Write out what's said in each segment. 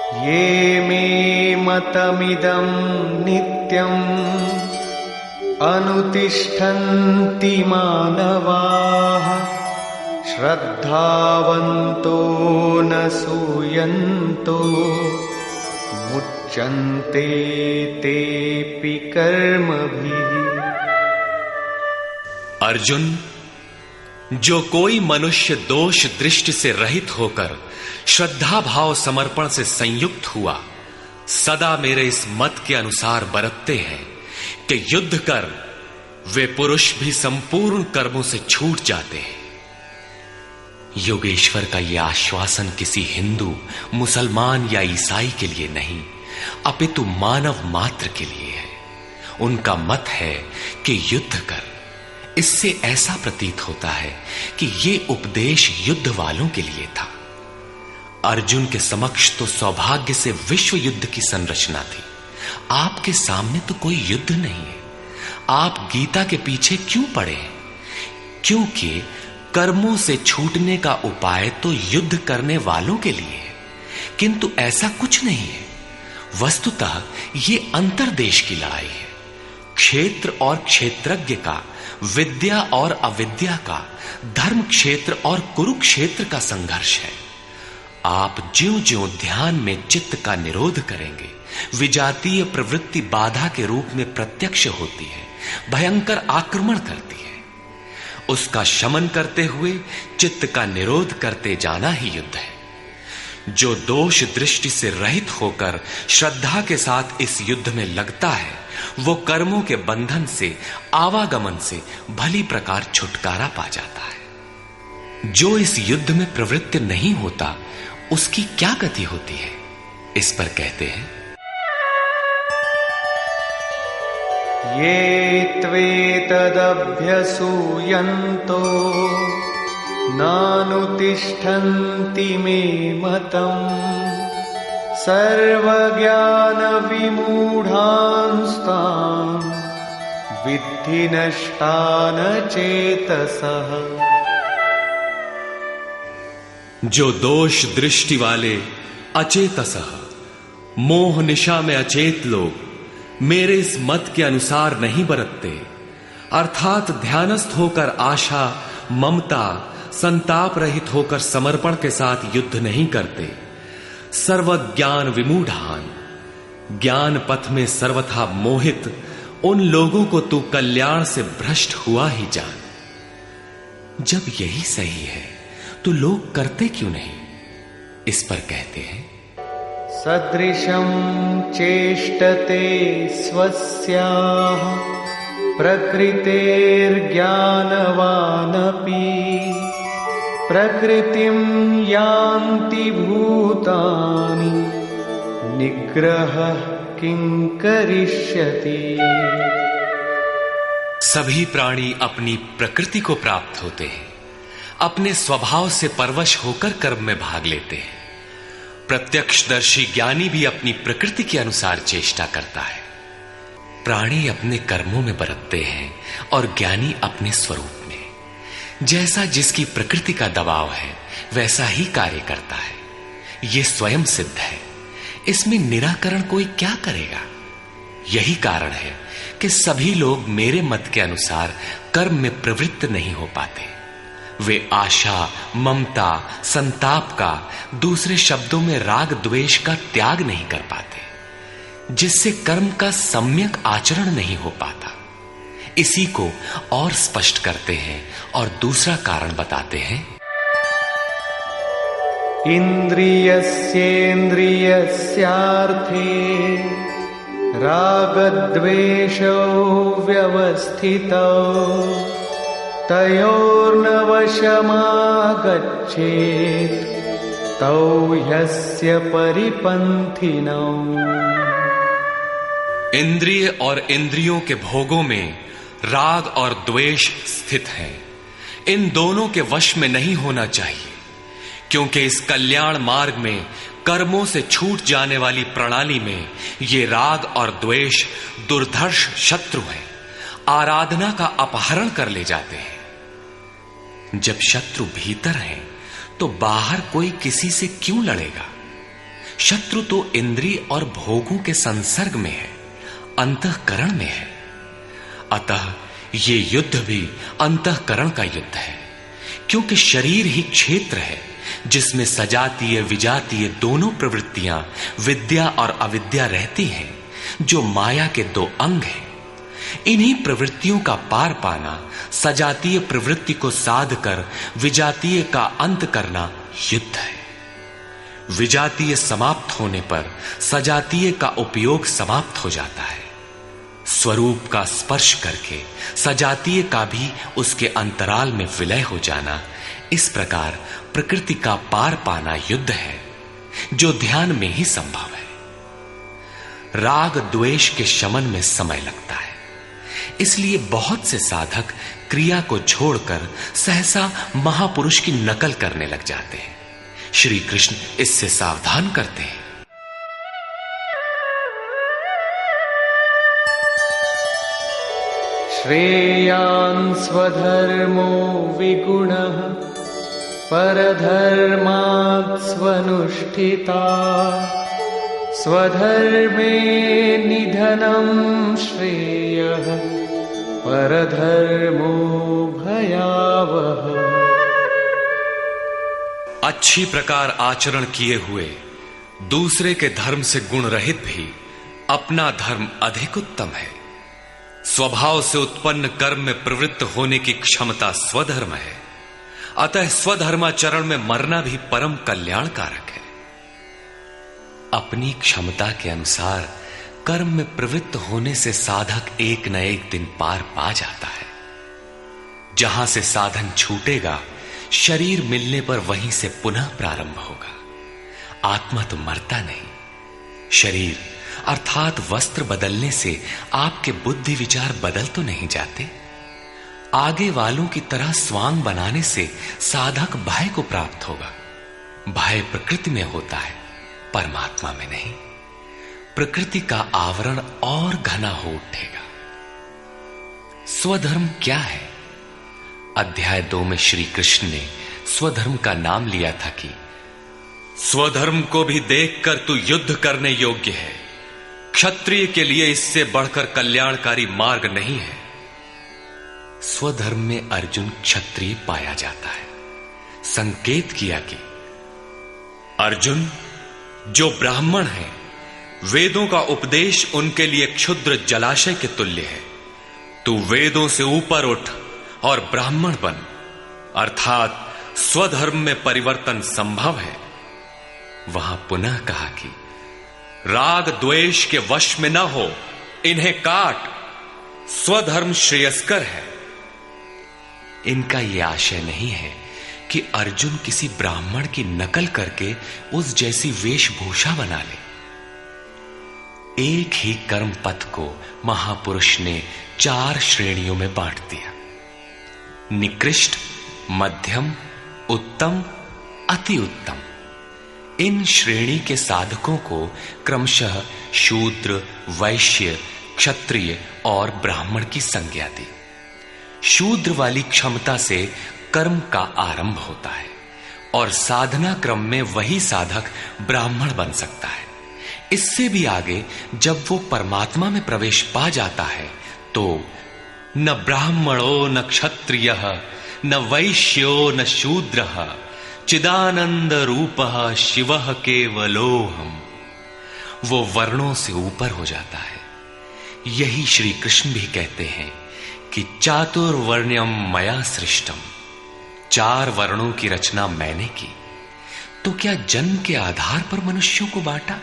ये मे मतमिदं नित्यम् अनुतिष्ठन्ति मानवाः श्रद्धावन्तो न सूयन्तो मुच्यन्ते तेऽपि कर्मभिः। अर्जुन, जो कोई मनुष्य दोष दृष्टि से रहित होकर श्रद्धा भाव समर्पण से संयुक्त हुआ, सदा मेरे इस मत के अनुसार बरतते हैं कि युद्ध कर वे पुरुष भी संपूर्ण कर्मों से छूट जाते हैं। योगेश्वर का यह आश्वासन किसी हिंदू, मुसलमान या ईसाई के लिए नहीं, अपितु मानव मात्र के लिए है। उनका मत है कि युद्ध कर। इससे ऐसा प्रतीत होता है कि यह उपदेश युद्ध वालों के लिए था। अर्जुन के समक्ष तो सौभाग्य से विश्व युद्ध की संरचना थी। आपके सामने तो कोई युद्ध नहीं है। आप गीता के पीछे क्यों पड़े हैं? क्योंकि कर्मों से छूटने का उपाय तो युद्ध करने वालों के लिए है, किंतु ऐसा कुछ नहीं है। वस्तुतः यह अंतर्देश की लड़ाई है। क्षेत्र और क्षेत्रज्ञ का, विद्या और अविद्या का, धर्म क्षेत्र और कुरुक्षेत्र का संघर्ष है। आप ज्यों-ज्यों ध्यान में चित्त का निरोध करेंगे, विजातीय प्रवृत्ति बाधा के रूप में प्रत्यक्ष होती है, भयंकर आक्रमण करती है। उसका शमन करते हुए चित्त का निरोध करते जाना ही युद्ध है। जो दोष दृष्टि से रहित होकर श्रद्धा के साथ इस युद्ध में लगता है, वो कर्मों के बंधन से, आवागमन से भली प्रकार छुटकारा पा जाता है। जो इस युद्ध में प्रवृत्त नहीं होता, उसकी क्या गति होती है? इस पर कहते हैं, ये त्वेतदभ्यसूयन्तो नानुतिष्ठन्ति मे मतम् सर्वज्ञानविमूढांस्तान् विद्धि नष्टान चेतसः। जो दोष दृष्टि वाले अचेतसः, मोह निशा में अचेत लोग मेरे इस मत के अनुसार नहीं बरतते, अर्थात ध्यानस्थ होकर आशा, ममता, संताप रहित होकर समर्पण के साथ युद्ध नहीं करते, सर्वज्ञान विमूढ़ान, ज्ञान पथ में सर्वथा मोहित उन लोगों को तू कल्याण से भ्रष्ट हुआ ही जान। जब यही सही है तो लोग करते क्यों नहीं? इस पर कहते हैं, सदृशं चेष्टते स्वस्याः प्रकृतेर्ज्ञानवानपि प्रकृतिं यान्ति भूतानि निग्रहः किं करिष्यति। सभी प्राणी अपनी प्रकृति को प्राप्त होते हैं, अपने स्वभाव से परवश होकर कर्म में भाग लेते हैं। प्रत्यक्षदर्शी ज्ञानी भी अपनी प्रकृति के अनुसार चेष्टा करता है। प्राणी अपने कर्मों में बरतते हैं और ज्ञानी अपने स्वरूप में। जैसा जिसकी प्रकृति का दबाव है, वैसा ही कार्य करता है। यह स्वयं सिद्ध है। इसमें निराकरण कोई क्या करेगा? यही कारण है कि सभी लोग मेरे मत के अनुसार कर्म में प्रवृत्त नहीं हो पाते। वे आशा, ममता, संताप का, दूसरे शब्दों में राग द्वेष का त्याग नहीं कर पाते, जिससे कर्म का सम्यक आचरण नहीं हो पाता। इसी को और स्पष्ट करते हैं और दूसरा कारण बताते हैं, इंद्रियस्येन्द्रियस्यार्थे रागद्वेषौ व्यवस्थितौ तयोर्न वशमागच्छेत् तौ ह्यस्य परिपन्थिनौ। इंद्रिय और इंद्रियों के भोगों में राग और द्वेष स्थित हैं। इन दोनों के वश में नहीं होना चाहिए, क्योंकि इस कल्याण मार्ग में कर्मों से छूट जाने वाली प्रणाली में ये राग और द्वेष दुर्धर्ष शत्रु हैं, आराधना का अपहरण कर ले जाते हैं। जब शत्रु भीतर है तो बाहर कोई किसी से क्यों लड़ेगा? शत्रु तो इंद्रिय और भोगों के संसर्ग में है, अंतःकरण में है। अतः ये युद्ध भी अंतःकरण का युद्ध है, क्योंकि शरीर ही क्षेत्र है जिसमें सजातीय विजातीय दोनों प्रवृत्तियां, विद्या और अविद्या रहती हैं, जो माया के दो अंग हैं। इन्हीं प्रवृत्तियों का पार पाना, सजातीय प्रवृत्ति को साध कर विजातीय का अंत करना युद्ध है। विजातीय समाप्त होने पर सजातीय का उपयोग समाप्त हो जाता है। स्वरूप का स्पर्श करके सजातीय का भी उसके अंतराल में विलय हो जाना, इस प्रकार प्रकृति का पार पाना युद्ध है, जो ध्यान में ही संभव है। राग द्वेष के शमन में समय लगता है, इसलिए बहुत से साधक क्रिया को छोड़कर सहसा महापुरुष की नकल करने लग जाते हैं। श्री कृष्ण इससे सावधान करते हैं। श्रेयान् स्वधर्मो विगुणः परधर्मात् स्वनुष्ठिता स्वधर्मे निधनं श्रेयः परधर्मो भयावह। अच्छी प्रकार आचरण किए हुए दूसरे के धर्म से गुण रहित भी अपना धर्म अधिक उत्तम है। स्वभाव से उत्पन्न कर्म में प्रवृत्त होने की क्षमता स्वधर्म है, अतः स्वधर्माचरण में मरना भी परम कल्याणकारक है। अपनी क्षमता के अनुसार कर्म में प्रवृत्त होने से साधक एक न एक दिन पार पा जाता है। जहां से साधन छूटेगा, शरीर मिलने पर वहीं से पुनः प्रारंभ होगा। आत्मा तो मरता नहीं। शरीर अर्थात वस्त्र बदलने से आपके बुद्धि विचार बदल तो नहीं जाते। आगे वालों की तरह स्वांग बनाने से साधक भय को प्राप्त होगा। भय प्रकृति में होता है, परमात्मा में नहीं। प्रकृति का आवरण और घना हो उठेगा। स्वधर्म क्या है? अध्याय 2 में श्री कृष्ण ने स्वधर्म का नाम लिया था कि स्वधर्म को भी देखकर तू युद्ध करने योग्य है। क्षत्रिय के लिए इससे बढ़कर कल्याणकारी मार्ग नहीं है। स्वधर्म में अर्जुन क्षत्रिय पाया जाता है। संकेत किया कि अर्जुन, जो ब्राह्मण है, वेदों का उपदेश उनके लिए क्षुद्र जलाशय के तुल्य है। तू वेदों से ऊपर उठ और ब्राह्मण बन, अर्थात स्वधर्म में परिवर्तन संभव है। वहां पुनः कहा कि राग द्वेष के वश में न हो, इन्हें काट, स्वधर्म श्रेयस्कर है। इनका यह आशय नहीं है कि अर्जुन किसी ब्राह्मण की नकल करके उस जैसी वेशभूषा बना ले। एक ही कर्म पथ को महापुरुष ने 4 श्रेणियों में बांट दिया: निकृष्ट, मध्यम, उत्तम, अति उत्तम। इन श्रेणी के साधकों को क्रमशः शूद्र, वैश्य, क्षत्रिय और ब्राह्मण की संज्ञा दी। शूद्र वाली क्षमता से कर्म का आरंभ होता है और साधना क्रम में वही साधक ब्राह्मण बन सकता है। इससे भी आगे जब वो परमात्मा में प्रवेश पा जाता है तो न ब्राह्मणो न क्षत्रियः न वैश्यो न शूद्रः चिदानंद रूपः शिवः केवलोहम्। वो वर्णों से ऊपर हो जाता है। यही श्री कृष्ण भी कहते हैं कि चातुर्वर्ण्यम मया सृष्टम। 4 वर्णों की रचना मैंने की। तो क्या जन्म के आधार पर मनुष्यों को बांटा?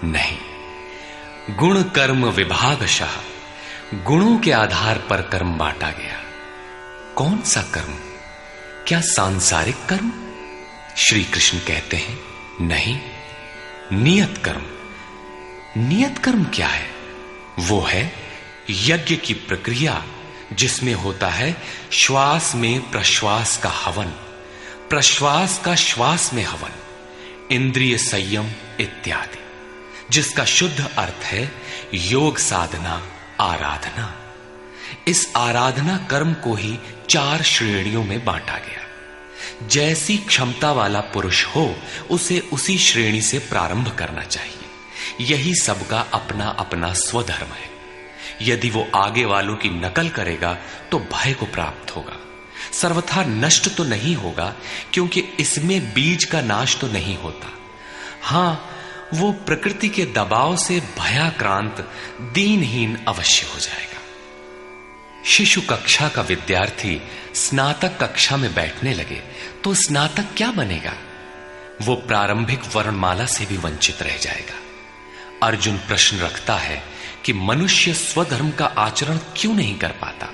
नहीं, गुण कर्म विभागशः, गुणों के आधार पर कर्म बांटा गया। कौन सा कर्म? क्या सांसारिक कर्म? श्री कृष्ण कहते हैं नहीं, नियत कर्म। नियत कर्म क्या है? वो है यज्ञ की प्रक्रिया, जिसमें होता है श्वास में प्रश्वास का हवन, प्रश्वास का श्वास में हवन, इंद्रिय संयम इत्यादि, जिसका शुद्ध अर्थ है योग साधना, आराधना। इस आराधना कर्म को ही 4 श्रेणियों में बांटा गया। जैसी क्षमता वाला पुरुष हो उसे उसी श्रेणी से प्रारंभ करना चाहिए। यही सबका अपना अपना स्वधर्म है। यदि वो आगे वालों की नकल करेगा तो भय को प्राप्त होगा। सर्वथा नष्ट तो नहीं होगा, क्योंकि इसमें बीज का नाश तो नहीं होता। हां, वो प्रकृति के दबाव से भयाक्रांत दीनहीन अवश्य हो जाएगा। शिशु कक्षा का विद्यार्थी स्नातक कक्षा में बैठने लगे तो स्नातक क्या बनेगा? वो प्रारंभिक वर्णमाला से भी वंचित रह जाएगा। अर्जुन प्रश्न रखता है कि मनुष्य स्वधर्म का आचरण क्यों नहीं कर पाता?